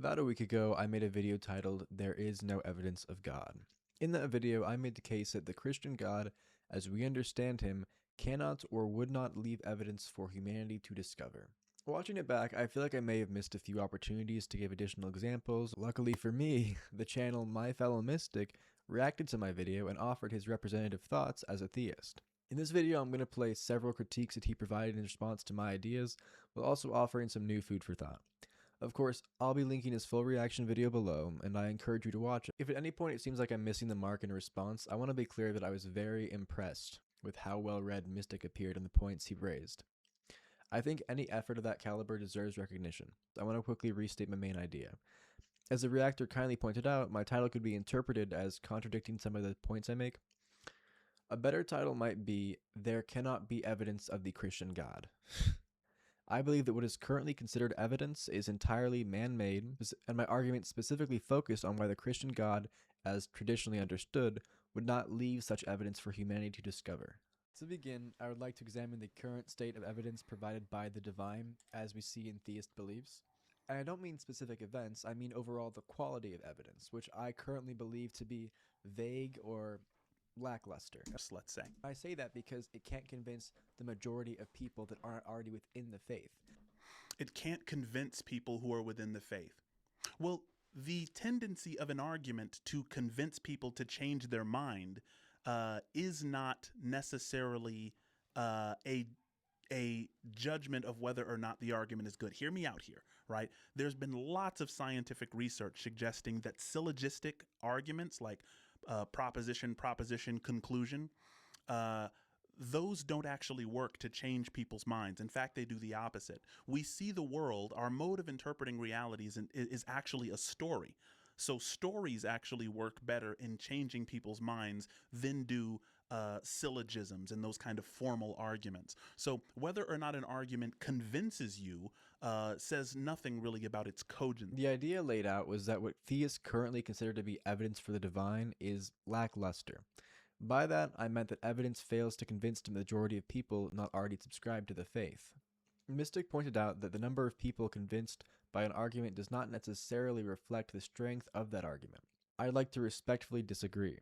About a week ago, I made a video titled, "There is no evidence of God." In that video, I made the case that the Christian God, as we understand him, cannot or would not leave evidence for humanity to discover. Watching it back, I feel like I may have missed a few opportunities to give additional examples. Luckily for me, the channel My Fellow Mystic reacted to my video and offered his representative thoughts as a theist. In this video, I'm going to play several critiques that he provided in response to my ideas, while also offering some new food for thought. Of course, I'll be linking his full reaction video below, and I encourage you to watch it. If at any point it seems like I'm missing the mark in response, I want to be clear that I was very impressed with how well read Mystic appeared and the points he raised. I think any effort of that caliber deserves recognition. I want to quickly restate my main idea. As the reactor kindly pointed out, my title could be interpreted as contradicting some of the points I make. A better title might be, "There Cannot Be Evidence of the Christian God." I believe that what is currently considered evidence is entirely man-made, and my argument specifically focused on why the Christian God, as traditionally understood, would not leave such evidence for humanity to discover. To begin, I would like to examine the current state of evidence provided by the divine, as we see in theist beliefs. And I don't mean specific events, I mean overall the quality of evidence, which I currently believe to be vague or lackluster. Let's say. I say that because it can't convince the majority of people that aren't already within the faith. It can't convince people who are within the faith. Well, the tendency of an argument to convince people to change their mind is not necessarily a judgment of whether or not the argument is good. Hear me out here, right? There's been lots of scientific research suggesting that syllogistic arguments like proposition, conclusion, those don't actually work to change people's minds. In fact, they do the opposite. We see the world, our mode of interpreting realities is actually a story. So stories actually work better in changing people's minds than do syllogisms and those kind of formal arguments. So whether or not an argument convinces you says nothing really about its cogence. The idea laid out was that what theists currently consider to be evidence for the divine is lackluster. By that, I meant that evidence fails to convince the majority of people not already subscribed to the faith. Mystic pointed out that the number of people convinced by an argument does not necessarily reflect the strength of that argument. I'd like to respectfully disagree.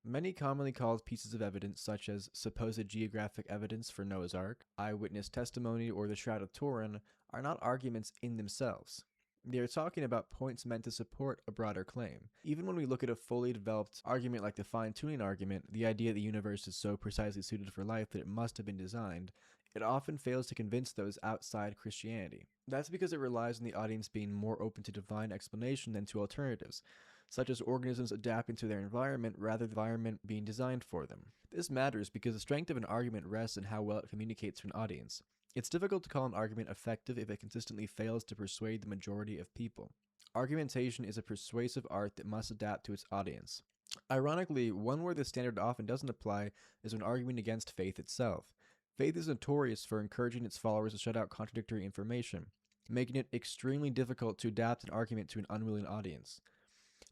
Many commonly called pieces of evidence, such as supposed geographic evidence for Noah's Ark, eyewitness testimony, or the Shroud of Turin, are not arguments in themselves. They are talking about points meant to support a broader claim. Even when we look at a fully developed argument like the fine-tuning argument, the idea that the universe is so precisely suited for life that it must have been designed, it often fails to convince those outside Christianity. That's because it relies on the audience being more open to divine explanation than to alternatives, such as organisms adapting to their environment rather than the environment being designed for them. This matters because the strength of an argument rests in how well it communicates to an audience. It's difficult to call an argument effective if it consistently fails to persuade the majority of people. Argumentation is a persuasive art that must adapt to its audience. Ironically, one where this standard often doesn't apply is when arguing against faith itself. Faith is notorious for encouraging its followers to shut out contradictory information, making it extremely difficult to adapt an argument to an unwilling audience.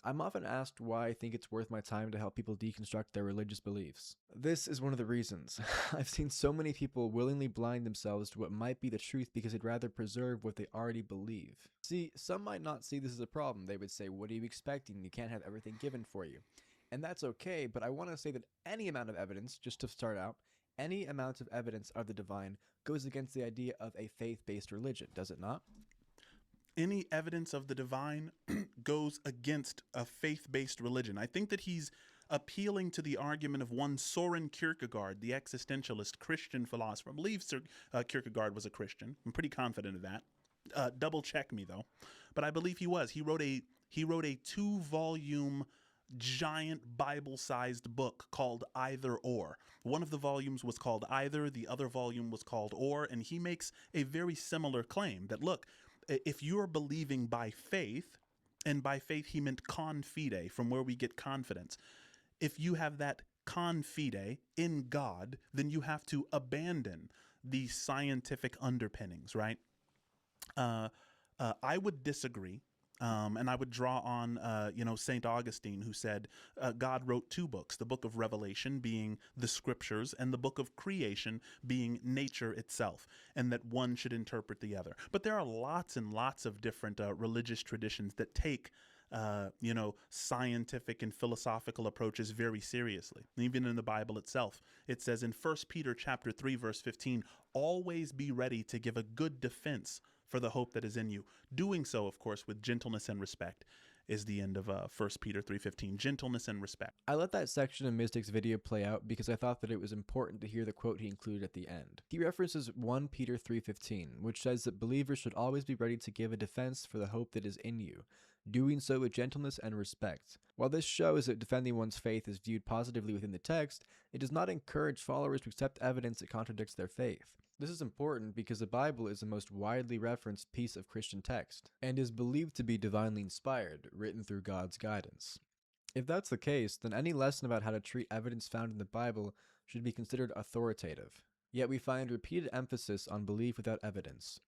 I'm often asked why I think it's worth my time to help people deconstruct their religious beliefs. This is one of the reasons. I've seen so many people willingly blind themselves to what might be the truth because they'd rather preserve what they already believe. See, some might not see this as a problem. They would say, "What are you expecting? You can't have everything given for you." And that's okay, but I want to say that any amount of evidence, just to start out, any amount of evidence of the divine goes against the idea of a faith-based religion, does it not? Any evidence of the divine goes against a faith-based religion. I think that he's appealing to the argument of one Soren Kierkegaard, the existentialist Christian philosopher. I believe Kierkegaard was a Christian. I'm pretty confident of that. Double check me though. But I believe he was. He wrote a 2-volume giant Bible-sized book called Either Or. One of the volumes was called Either, the other volume was called Or, and he makes a very similar claim that, look, if you're believing by faith, and by faith he meant con fide, from where we get confidence, if you have that con fide in God, then you have to abandon the scientific underpinnings, right? I would disagree And I would draw on, St. Augustine, who said God wrote two books, the book of Revelation being the scriptures and the book of creation being nature itself, and that one should interpret the other. But there are lots and lots of different religious traditions that take scientific and philosophical approaches very seriously. Even in the Bible itself, it says in 1 Peter chapter 3, verse 15, always be ready to give a good defense for the hope that is in you. Doing so, of course, with gentleness and respect is the end of 1 Peter 3:15. Gentleness and respect. I let that section of Mystic's video play out because I thought that it was important to hear the quote he included at the end. He references 1 Peter 3:15, which says that believers should always be ready to give a defense for the hope that is in you, doing so with gentleness and respect. While this shows that defending one's faith is viewed positively within the text, it does not encourage followers to accept evidence that contradicts their faith. This is important because the Bible is the most widely referenced piece of Christian text, and is believed to be divinely inspired, written through God's guidance. If that's the case, then any lesson about how to treat evidence found in the Bible should be considered authoritative. Yet we find repeated emphasis on belief without evidence.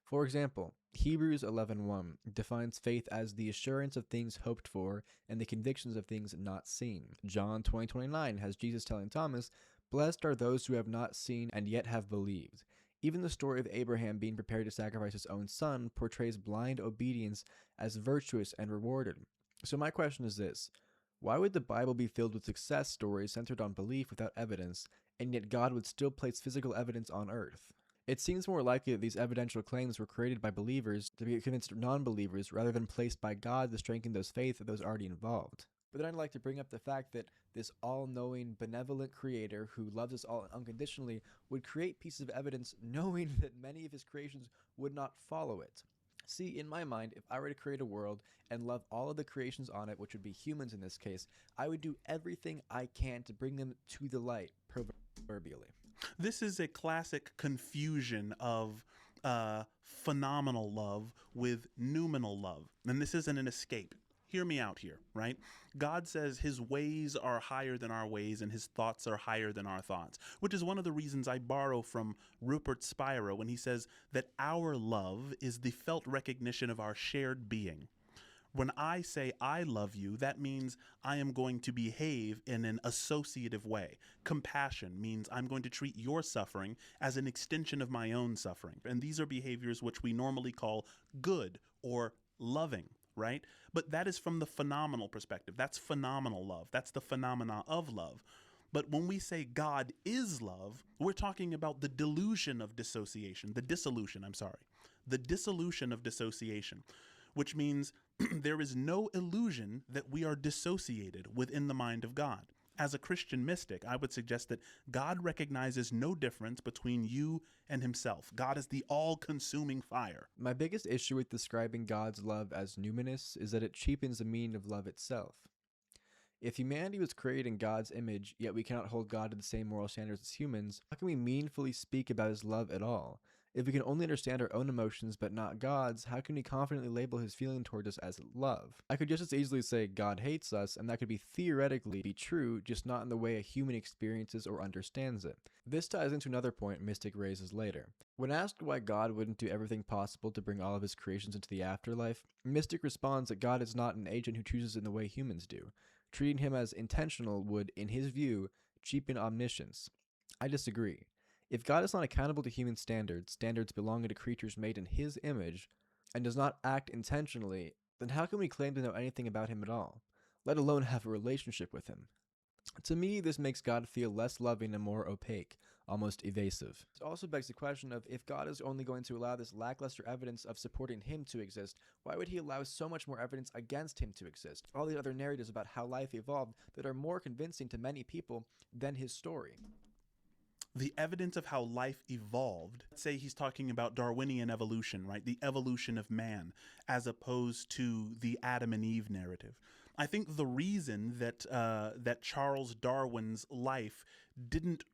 For example, Hebrews 11:1 defines faith as the assurance of things hoped for and the convictions of things not seen. John 20:29 has Jesus telling Thomas, "Blessed are those who have not seen and yet have believed." Even the story of Abraham being prepared to sacrifice his own son portrays blind obedience as virtuous and rewarded. So my question is this: why would the Bible be filled with success stories centered on belief without evidence, and yet God would still place physical evidence on earth? It seems more likely that these evidential claims were created by believers to be convinced non-believers rather than placed by God to strengthen those faith of those already involved. But then I'd like to bring up the fact that this all-knowing, benevolent creator who loves us all unconditionally would create pieces of evidence knowing that many of his creations would not follow it. See, in my mind, if I were to create a world and love all of the creations on it, which would be humans in this case, I would do everything I can to bring them to the light, proverbially. This is a classic confusion of phenomenal love with noumenal love. And this isn't an escape. Hear me out here, right? God says his ways are higher than our ways and his thoughts are higher than our thoughts, which is one of the reasons I borrow from Rupert Spira when he says that our love is the felt recognition of our shared being. When I say I love you, that means I am going to behave in an associative way. Compassion means I'm going to treat your suffering as an extension of my own suffering. And these are behaviors which we normally call good or loving, right? But that is from the phenomenal perspective. That's phenomenal love. That's the phenomena of love. But when we say God is love, we're talking about the delusion of dissociation, the dissolution of dissociation, which means there is no illusion that we are dissociated within the mind of God. As a Christian mystic, I would suggest that God recognizes no difference between you and himself. God is the all-consuming fire. My biggest issue with describing God's love as numinous is that it cheapens the meaning of love itself. If humanity was created in God's image, yet we cannot hold God to the same moral standards as humans, how can we meaningfully speak about his love at all? If we can only understand our own emotions but not God's, how can we confidently label his feeling toward us as love? I could just as easily say God hates us, and that could be theoretically be true, just not in the way a human experiences or understands it. This ties into another point Mystic raises later. When asked why God wouldn't do everything possible to bring all of his creations into the afterlife, Mystic responds that God is not an agent who chooses in the way humans do. Treating him as intentional would, in his view, cheapen omniscience. I disagree. If God is not accountable to human standards belonging to creatures made in his image, and does not act intentionally, then how can we claim to know anything about him at all, let alone have a relationship with him? To me, this makes God feel less loving and more opaque, almost evasive. It also begs the question of, if God is only going to allow this lackluster evidence of supporting him to exist, why would he allow so much more evidence against him to exist? All these other narratives about how life evolved that are more convincing to many people than his story. The evidence of how life evolved, let's say he's talking about Darwinian evolution, right? The evolution of man, as opposed to the Adam and Eve narrative. I think the reason that Charles Darwin's life didn't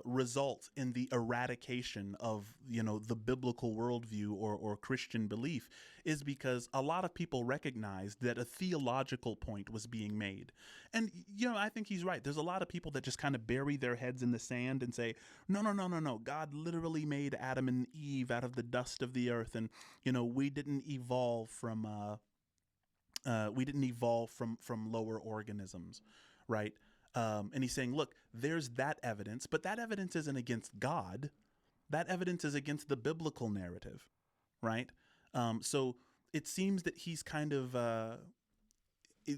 result in the eradication of the biblical worldview or Christian belief is because a lot of people recognized that a theological point was being made. And I think he's right. There's a lot of people that just kind of bury their heads in the sand and say, no, God literally made Adam and Eve out of the dust of the earth, and we didn't evolve from lower organisms, right? And he's saying, look, there's that evidence, but that evidence isn't against God. That evidence is against the biblical narrative, right? So it seems that he's kind of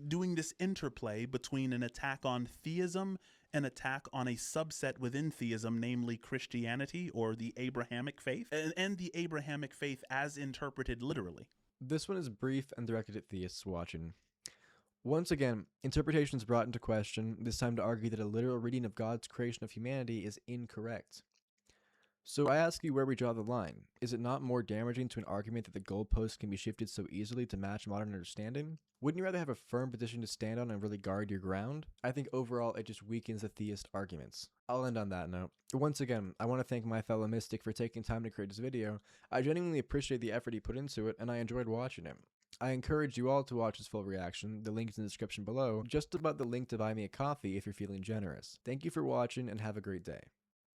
doing this interplay between an attack on theism, an attack on a subset within theism, namely Christianity or the Abrahamic faith, and the Abrahamic faith as interpreted literally. This one is brief and directed at theists watching. Once again, interpretation is brought into question, this time to argue that a literal reading of God's creation of humanity is incorrect. So I ask you where we draw the line. Is it not more damaging to an argument that the goalposts can be shifted so easily to match modern understanding? Wouldn't you rather have a firm position to stand on and really guard your ground? I think overall it just weakens the theist arguments. I'll end on that note. Once again, I want to thank my fellow mystic for taking time to create this video. I genuinely appreciate the effort he put into it, and I enjoyed watching it. I encourage you all to watch his full reaction, the link is in the description below, just about the link to buy me a coffee if you're feeling generous. Thank you for watching and have a great day.